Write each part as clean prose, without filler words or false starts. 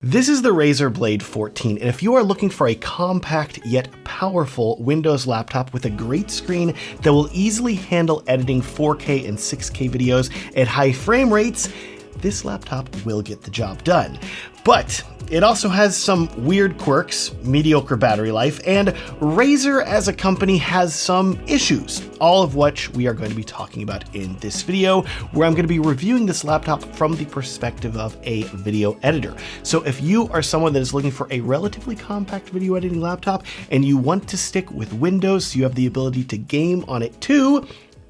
This is the Razer Blade 14, and if you are looking for a compact yet powerful Windows laptop with a great screen that will easily handle editing 4K and 6K videos at high frame rates, this laptop will get the job done. But it also has some weird quirks, mediocre battery life, and Razer as a company has some issues, all of which we are going to be talking about in this video, where I'm going to be reviewing this laptop from the perspective of a video editor. So if you are someone that is looking for a relatively compact video editing laptop and you want to stick with Windows so you have the ability to game on it too,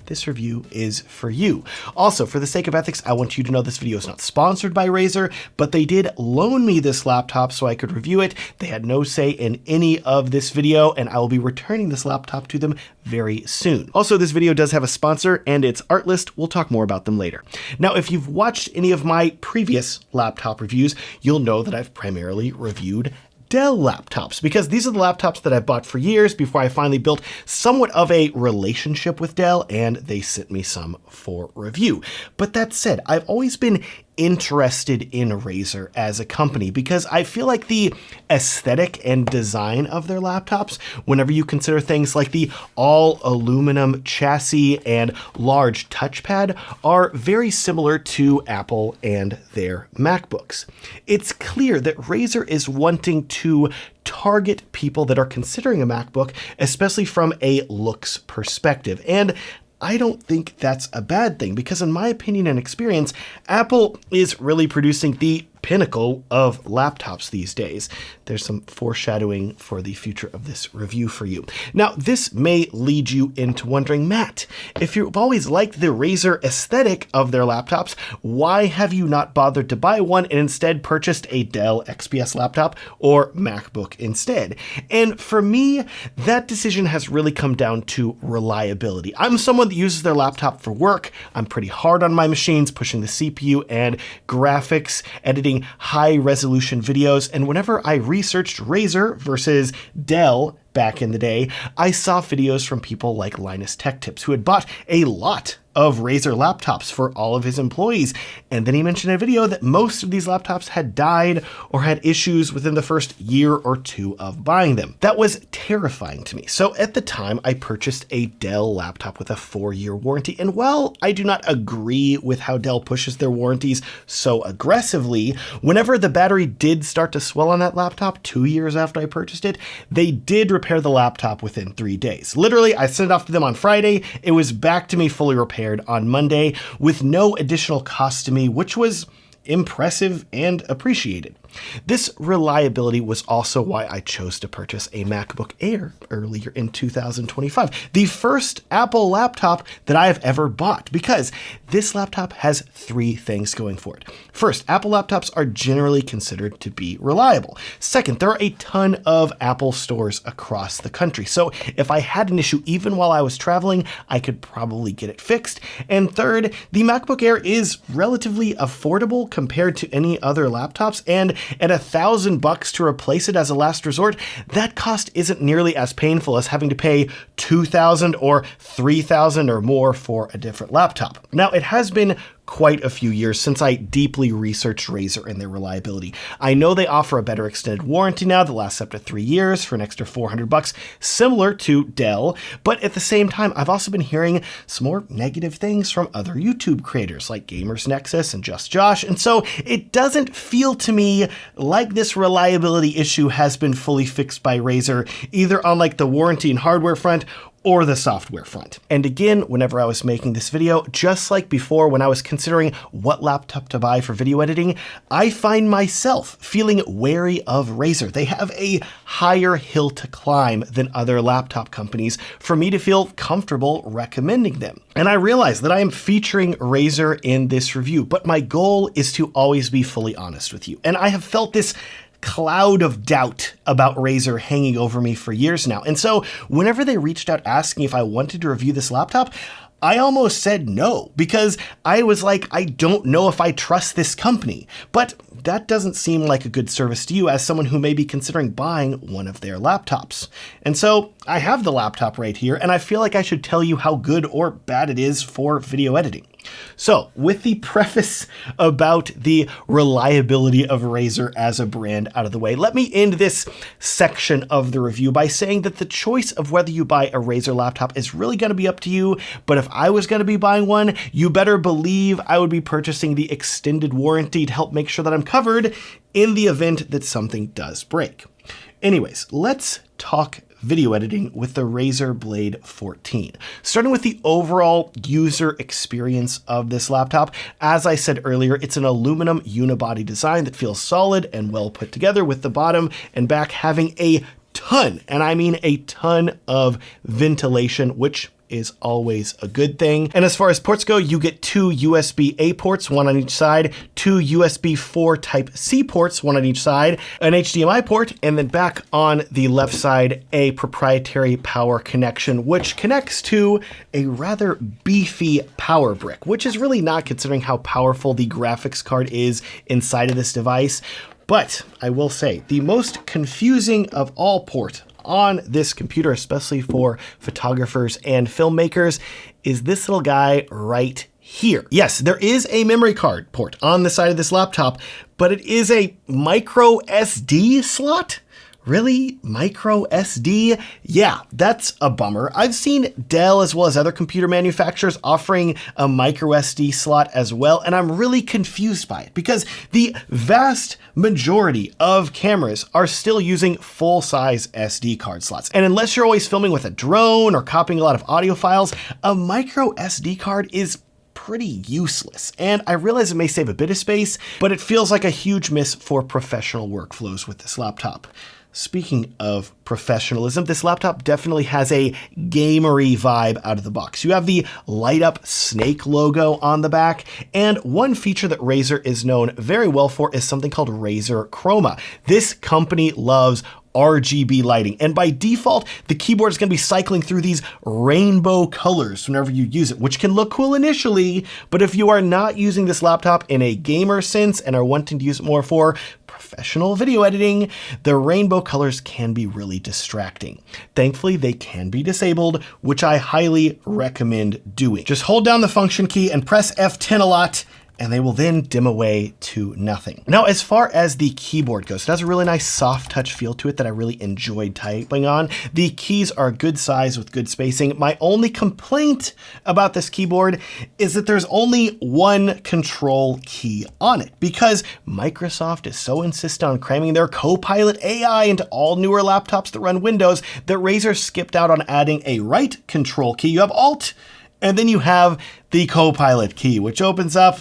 this review is for you. Also, for the sake of ethics, I want you to know this video is not sponsored by Razer, but they did loan me this laptop so I could review it. They had no say in any of this video, and I will be returning this laptop to them very soon. Also, this video does have a sponsor, and it's Artlist. We'll talk more about them later. Now, if you've watched any of my previous laptop reviews, you'll know that I've primarily reviewed Dell laptops, because these are the laptops that I bought for years before I finally built somewhat of a relationship with Dell, and they sent me some for review. But that said, I've always been interested in Razer as a company because I feel like the aesthetic and design of their laptops, whenever you consider things like the all aluminum chassis and large touchpad, are very similar to Apple and their MacBooks. It's clear that Razer is wanting to target people that are considering a MacBook, especially from a looks perspective. And I don't think that's a bad thing because in my opinion and experience, Apple is really producing the pinnacle of laptops these days. There's some foreshadowing for the future of this review for you. Now, this may lead you into wondering, Matt, if you've always liked the Razer aesthetic of their laptops, why have you not bothered to buy one and instead purchased a Dell XPS laptop or MacBook instead? And for me, that decision has really come down to reliability. I'm someone that uses their laptop for work. I'm pretty hard on my machines, pushing the CPU and graphics, editing high resolution videos, and whenever I researched Razer versus Dell back in the day, I saw videos from people like Linus Tech Tips, who had bought a lot of Razer laptops for all of his employees. And then he mentioned in a video that most of these laptops had died or had issues within the first year or two of buying them. That was terrifying to me. So at the time, I purchased a Dell laptop with a 4-year warranty. And while I do not agree with how Dell pushes their warranties so aggressively, whenever the battery did start to swell on that laptop 2 years after I purchased it, they did repair the laptop within 3 days. Literally, I sent it off to them on Friday. It was back to me fully repaired on Monday with no additional cost to me, which was impressive and appreciated. This reliability was also why I chose to purchase a MacBook Air earlier in 2025, the first Apple laptop that I have ever bought, because this laptop has 3 things going for it. First, Apple laptops are generally considered to be reliable. Second, there are a ton of Apple stores across the country, so if I had an issue even while I was traveling, I could probably get it fixed. And third, the MacBook Air is relatively affordable compared to any other laptops, and at $1,000 to replace it as a last resort, that cost isn't nearly as painful as having to pay $2,000 or $3,000 or more for a different laptop. Now, it has been quite a few years since I deeply researched Razer and their reliability. I know they offer a better extended warranty now that lasts up to 3 years for an extra $400, similar to Dell, but at the same time, I've also been hearing some more negative things from other YouTube creators like Gamers Nexus and Just Josh, and so it doesn't feel to me like this reliability issue has been fully fixed by Razer, either on like the warranty and hardware front or the software front. And again, whenever I was making this video, just like before when I was considering what laptop to buy for video editing, I find myself feeling wary of Razer. They have a higher hill to climb than other laptop companies for me to feel comfortable recommending them. And I realize that I am featuring Razer in this review, but my goal is to always be fully honest with you. And I have felt this cloud of doubt about Razer hanging over me for years now. And so whenever they reached out asking if I wanted to review this laptop, I almost said no, because I was like, I don't know if I trust this company. But that doesn't seem like a good service to you as someone who may be considering buying one of their laptops. And so I have the laptop right here, and I feel like I should tell you how good or bad it is for video editing. So, with the preface about the reliability of Razer as a brand out of the way, let me end this section of the review by saying that the choice of whether you buy a Razer laptop is really going to be up to you, but if I was going to be buying one, you better believe I would be purchasing the extended warranty to help make sure that I'm covered in the event that something does break. Anyways, let's talk video editing with the Razer Blade 14. Starting with the overall user experience of this laptop, as I said earlier, it's an aluminum unibody design that feels solid and well put together, with the bottom and back having a ton, and I mean a ton, of ventilation, which is always a good thing. And as far as ports go, you get 2 USB-A ports, one on each side, 2 USB 4 Type-C ports, one on each side, an HDMI port, and then back on the left side, a proprietary power connection, which connects to a rather beefy power brick, which is really not, considering how powerful the graphics card is inside of this device. But I will say, the most confusing of all ports on this computer, especially for photographers and filmmakers, is this little guy right here. Yes, there is a memory card port on the side of this laptop, but it is a micro SD slot. Really? Micro SD? Yeah, that's a bummer. I've seen Dell as well as other computer manufacturers offering a micro SD slot as well, and I'm really confused by it because the vast majority of cameras are still using full-size SD card slots. And unless you're always filming with a drone or copying a lot of audio files, a micro SD card is pretty useless. And I realize it may save a bit of space, but it feels like a huge miss for professional workflows with this laptop. Speaking of professionalism, this laptop definitely has a gamery vibe out of the box. You have the light up snake logo on the back, and one feature that Razer is known very well for is something called Razer Chroma. This company loves RGB lighting, and by default, the keyboard is going to be cycling through these rainbow colors whenever you use it, which can look cool initially, but if you are not using this laptop in a gamer sense and are wanting to use it more for professional video editing, the rainbow colors can be really distracting. Thankfully, they can be disabled, which I highly recommend doing. Just hold down the function key and press F10 a lot, and they will then dim away to nothing. Now, as far as the keyboard goes, it has a really nice soft touch feel to it that I really enjoyed typing on. The keys are good size with good spacing. My only complaint about this keyboard is that there's only one control key on it, because Microsoft is so insistent on cramming their Copilot AI into all newer laptops that run Windows that Razer skipped out on adding a right control key. You have Alt, and then you have the Copilot key, which opens up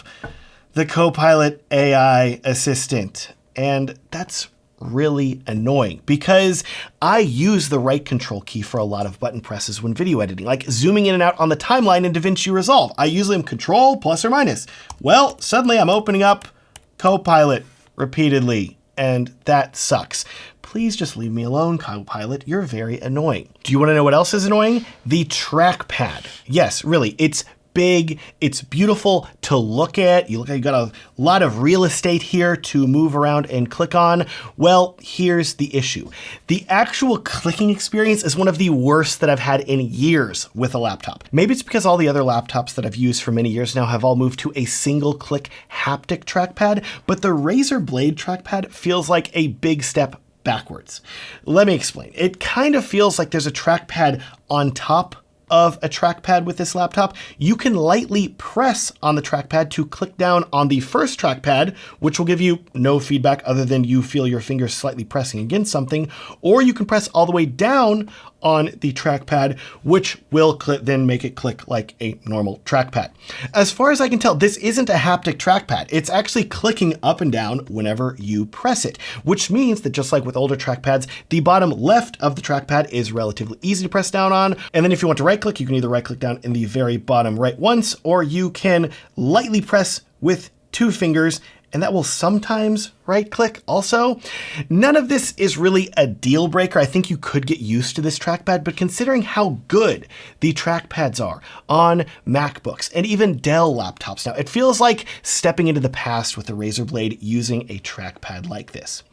the Copilot AI assistant. And that's really annoying because I use the right control key for a lot of button presses when video editing, like zooming in and out on the timeline in DaVinci Resolve. I usually am Control plus or minus. Well, suddenly I'm opening up Copilot repeatedly, and that sucks. Please just leave me alone, Copilot. You're very annoying. Do you want to know what else is annoying? The trackpad. Yes, really, it's big, it's beautiful to look at. You look like you got a lot of real estate here to move around and click on. Well, here's the issue. The actual clicking experience is one of the worst that I've had in years with a laptop. Maybe it's because all the other laptops that I've used for many years now have all moved to a single click haptic trackpad, but the Razer Blade trackpad feels like a big step backwards. Let me explain. It kind of feels like there's a trackpad on top of a trackpad with this laptop. You can lightly press on the trackpad to click down on the first trackpad, which will give you no feedback other than you feel your fingers slightly pressing against something, or you can press all the way down on the trackpad, which will then make it click like a normal trackpad. As far as I can tell, this isn't a haptic trackpad. It's actually clicking up and down whenever you press it, which means that just like with older trackpads, the bottom left of the trackpad is relatively easy to press down on. And then if you want to right click, you can either right click down in the very bottom right once, or you can lightly press with 2 fingers, and that will sometimes right click also. None of this is really a deal breaker. I think you could get used to this trackpad, but considering how good the trackpads are on MacBooks and even Dell laptops now, it feels like stepping into the past with the Razer Blade using a trackpad like this.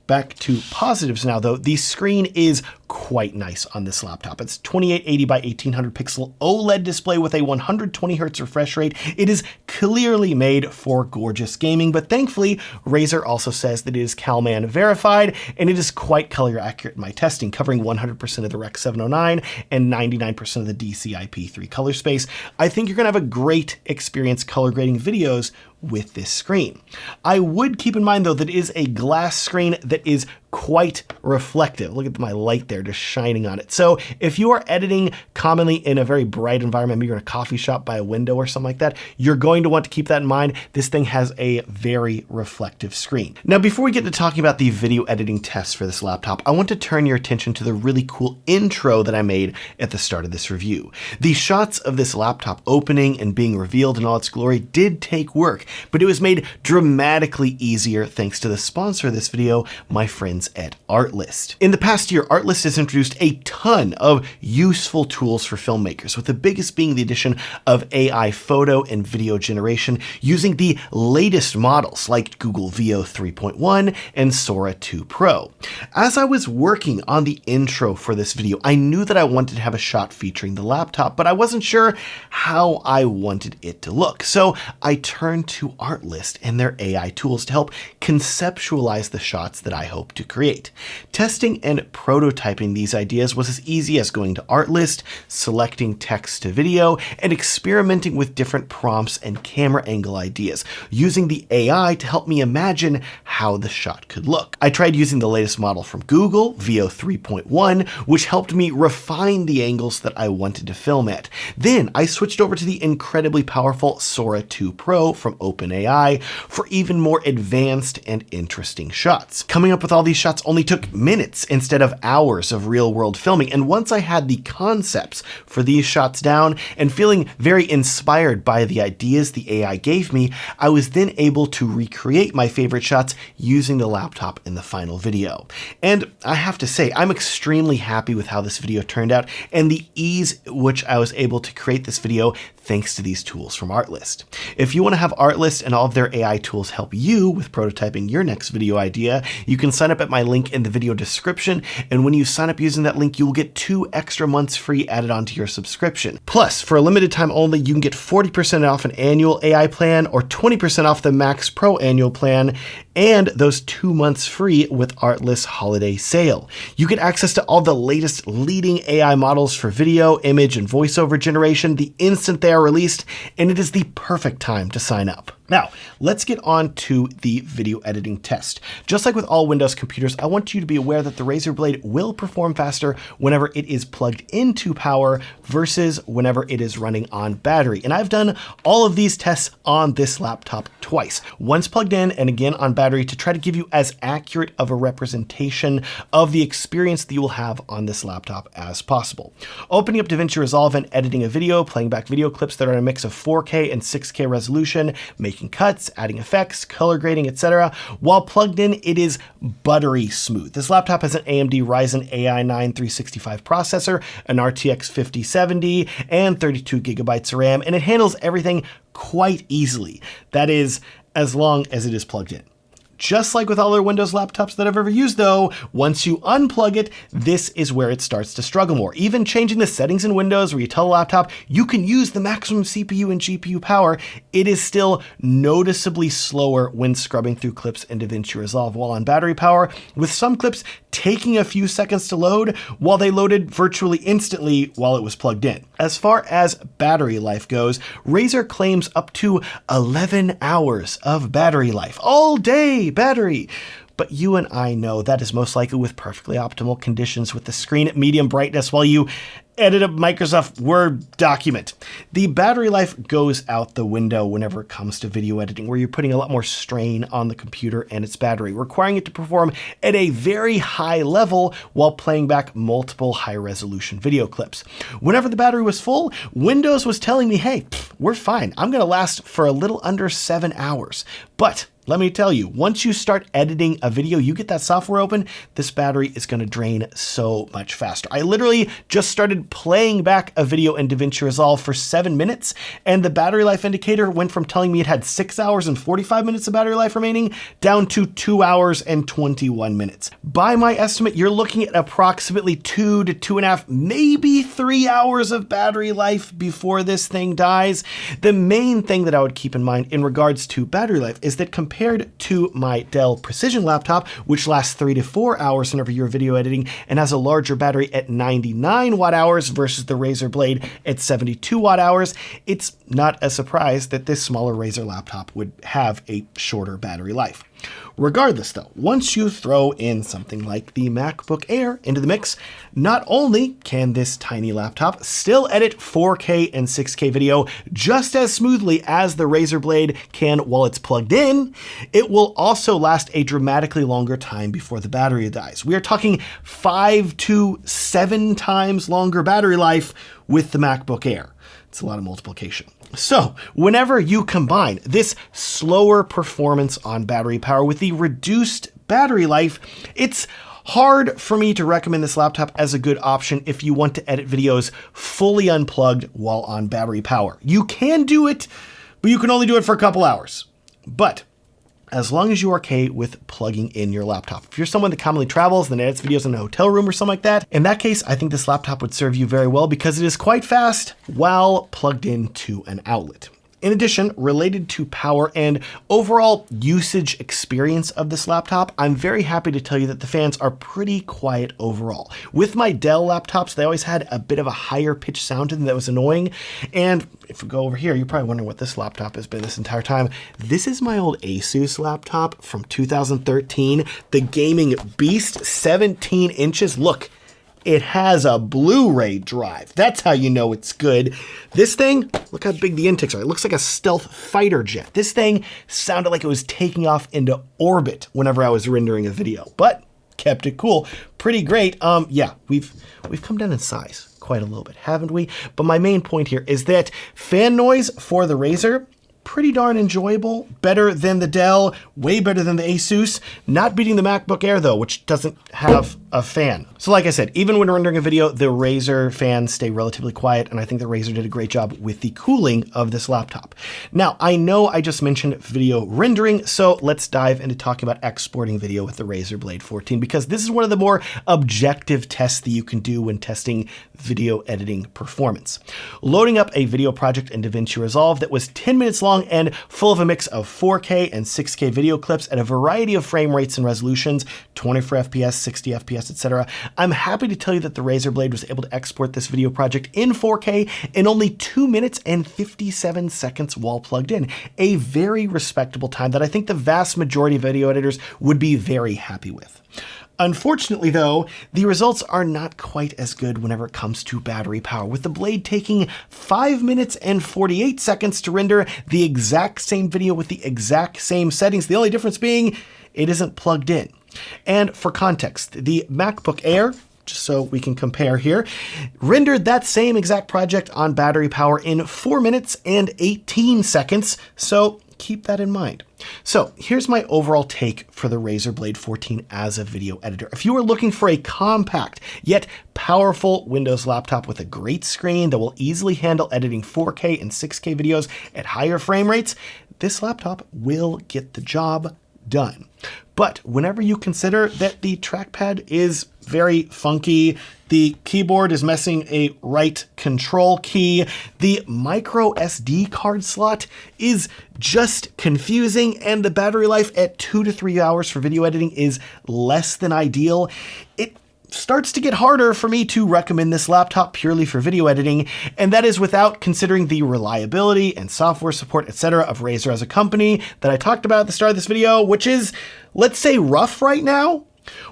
Back to positives now though, the screen is quite nice on this laptop. It's 2880 by 1800 pixel OLED display with a 120 Hz refresh rate. It is clearly made for gorgeous gaming, but thankfully Razer also says that it is CalMan verified and it is quite color accurate in my testing, covering 100% of the Rec 709 and 99% of the DCI-P3 color space. I think you're gonna have a great experience color grading videos with this screen. I would keep in mind though that it is a glass screen that is quite reflective. Look at my light there just shining on it. So if you are editing commonly in a very bright environment, maybe you're in a coffee shop by a window or something like that, you're going to want to keep that in mind. This thing has a very reflective screen. Now, before we get to talking about the video editing tests for this laptop, I want to turn your attention to the really cool intro that I made at the start of this review. The shots of this laptop opening and being revealed in all its glory did take work, but it was made dramatically easier thanks to the sponsor of this video, my friends at Artlist. In the past year, Artlist has introduced a ton of useful tools for filmmakers, with the biggest being the addition of AI photo and video generation using the latest models like Google Veo 3.1 and Sora 2 Pro. As I was working on the intro for this video, I knew that I wanted to have a shot featuring the laptop, but I wasn't sure how I wanted it to look. So I turned to Artlist and their AI tools to help conceptualize the shots that I hope to create. Testing and prototyping these ideas was as easy as going to Artlist, selecting text to video, and experimenting with different prompts and camera angle ideas, using the AI to help me imagine how the shot could look. I tried using the latest model from Google, Veo 3.1, which helped me refine the angles that I wanted to film at. Then I switched over to the incredibly powerful Sora 2 Pro from OpenAI for even more advanced and interesting shots. Coming up with all these shots only took minutes instead of hours of real-world filming, and once I had the concepts for these shots down and feeling very inspired by the ideas the AI gave me, I was then able to recreate my favorite shots using the laptop in the final video. And I have to say, I'm extremely happy with how this video turned out and the ease at which I was able to create this video thanks to these tools from Artlist. If you want to have Artlist and all of their AI tools help you with prototyping your next video idea, you can sign up at my link in the video description, and when you sign up using that link, you will get 2 extra months free added onto your subscription. Plus, for a limited time only, you can get 40% off an annual AI plan or 20% off the Max Pro annual plan, and those 2 months free with Artlist holiday sale. You get access to all the latest leading AI models for video, image, and voiceover generation the instant they are released, and it is the perfect time to sign up. Now, let's get on to the video editing test. Just like with all Windows computers, I want you to be aware that the Razer Blade will perform faster whenever it is plugged into power versus whenever it is running on battery. And I've done all of these tests on this laptop twice, once plugged in and again on battery, to try to give you as accurate of a representation of the experience that you will have on this laptop as possible. Opening up DaVinci Resolve and editing a video, playing back video clips that are in a mix of 4K and 6K resolution, making cuts, adding effects, color grading, etc. While plugged in, it is buttery smooth. This laptop has an AMD Ryzen AI 9 365 processor, an RTX 5070, and 32 gigabytes of RAM, and it handles everything quite easily. That is, as long as it is plugged in. Just like with all other Windows laptops that I've ever used though, once you unplug it, this is where it starts to struggle more. Even changing the settings in Windows where you tell the laptop you can use the maximum CPU and GPU power, it is still noticeably slower when scrubbing through clips in DaVinci Resolve while on battery power, with some clips taking a few seconds to load while they loaded virtually instantly while it was plugged in. As far as battery life goes, Razer claims up to 11 hours of battery life. All day battery! But you and I know that is most likely with perfectly optimal conditions with the screen at medium brightness while you edit a Microsoft Word document. The battery life goes out the window whenever it comes to video editing, where you're putting a lot more strain on the computer and its battery, requiring it to perform at a very high level while playing back multiple high-resolution video clips. Whenever the battery was full, Windows was telling me, hey, we're fine. I'm going to last for a little under 7 hours. But let me tell you, once you start editing a video, you get that software open, this battery is going to drain so much faster. I literally just started playing back a video in DaVinci Resolve for 7 minutes, and the battery life indicator went from telling me it had 6 hours and 45 minutes of battery life remaining down to 2 hours and 21 minutes. By my estimate, you're looking at approximately 2 to 2.5, maybe 3 hours of battery life before this thing dies. The main thing that I would keep in mind in regards to battery life is that compared to my Dell Precision laptop, which lasts 3 to 4 hours whenever you're video editing and has a larger battery at 99 watt hours versus the Razer Blade at 72 watt hours, it's not a surprise that this smaller Razer laptop would have a shorter battery life. Regardless though, once you throw in something like the MacBook Air into the mix, not only can this tiny laptop still edit 4K and 6K video just as smoothly as the Razer Blade can while it's plugged in, it will also last a dramatically longer time before the battery dies. We are talking 5 to 7 times longer battery life with the MacBook Air. It's a lot of multiplication. So whenever you combine this slower performance on battery power with the reduced battery life, it's hard for me to recommend this laptop as a good option if you want to edit videos fully unplugged while on battery power. You can do it, but you can only do it for a couple hours. But as long as you're okay with plugging in your laptop. If you're someone that commonly travels and edits videos in a hotel room or something like that, in that case, I think this laptop would serve you very well because it is quite fast while plugged into an outlet. In addition, related to power and overall usage experience of this laptop, I'm very happy to tell you that the fans are pretty quiet overall. With my Dell laptops, they always had a bit of a higher pitched sound to them that was annoying. And if we go over here, you're probably wondering what this laptop has been this entire time. This is my old Asus laptop from 2013, the Gaming Beast, 17 inches. Look. It has a Blu-ray drive. That's how you know it's good. This thing, look how big the intakes are. It looks like a stealth fighter jet. This thing sounded like it was taking off into orbit whenever I was rendering a video, but kept it cool. Pretty great. Yeah, we've come down in size quite a little bit, haven't we? But my main point here is that fan noise for the Razer, pretty darn enjoyable, better than the Dell, way better than the Asus, not beating the MacBook Air though, which doesn't have a fan. So like I said, even when rendering a video, the Razer fans stay relatively quiet, and I think the Razer did a great job with the cooling of this laptop. Now, I know I just mentioned video rendering, so let's dive into talking about exporting video with the Razer Blade 14, because this is one of the more objective tests that you can do when testing video editing performance. Loading up a video project in DaVinci Resolve that was 10 minutes long and full of a mix of 4K and 6K video clips at a variety of frame rates and resolutions, 24 FPS, 60 FPS, etc. I'm happy to tell you that the Razer Blade was able to export this video project in 4K in only 2 minutes and 57 seconds while plugged in. A very respectable time that I think the vast majority of video editors would be very happy with. Unfortunately though, the results are not quite as good whenever it comes to battery power, with the Blade taking 5 minutes and 48 seconds to render the exact same video with the exact same settings, the only difference being it isn't plugged in. And for context, the MacBook Air, just so we can compare here, rendered that same exact project on battery power in 4 minutes and 18 seconds, so keep that in mind. So here's my overall take for the Razer Blade 14 as a video editor. If you are looking for a compact yet powerful Windows laptop with a great screen that will easily handle editing 4K and 6K videos at higher frame rates, this laptop will get the job done. But whenever you consider that the trackpad is very funky, the keyboard is missing a right control key, the micro SD card slot is just confusing, and the battery life at 2 to 3 hours for video editing is less than ideal, it starts to get harder for me to recommend this laptop purely for video editing, and that is without considering the reliability and software support, etc. of Razer as a company that I talked about at the start of this video, which is, let's say, rough right now.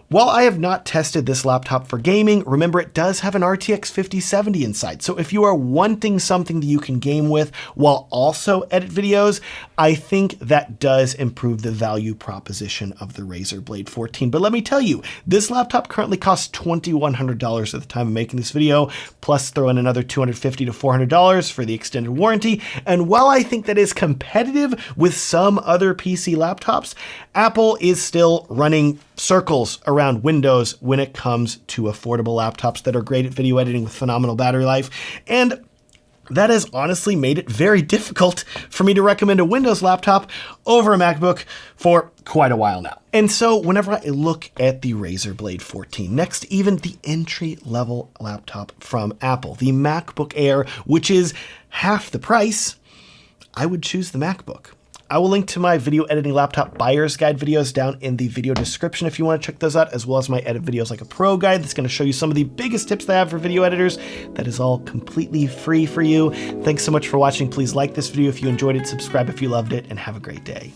While I have not tested this laptop for gaming, remember it does have an RTX 5070 inside. So if you are wanting something that you can game with while also edit videos, I think that does improve the value proposition of the Razer Blade 14. But let me tell you, this laptop currently costs $2,100 at the time of making this video, plus throw in another $250 to $400 for the extended warranty. And while I think that is competitive with some other PC laptops, Apple is still running circles around Windows when it comes to affordable laptops that are great at video editing with phenomenal battery life. And that has honestly made it very difficult for me to recommend a Windows laptop over a MacBook for quite a while now. And so whenever I look at the Razer Blade 14, next to even the entry-level laptop from Apple, the MacBook Air, which is half the price, I would choose the MacBook. I will link to my video editing laptop buyer's guide videos down in the video description if you want to check those out, as well as my edit videos like a pro guide that's going to show you some of the biggest tips that I have for video editors. That is all completely free for you. Thanks so much for watching. Please like this video if you enjoyed it, subscribe if you loved it, and have a great day.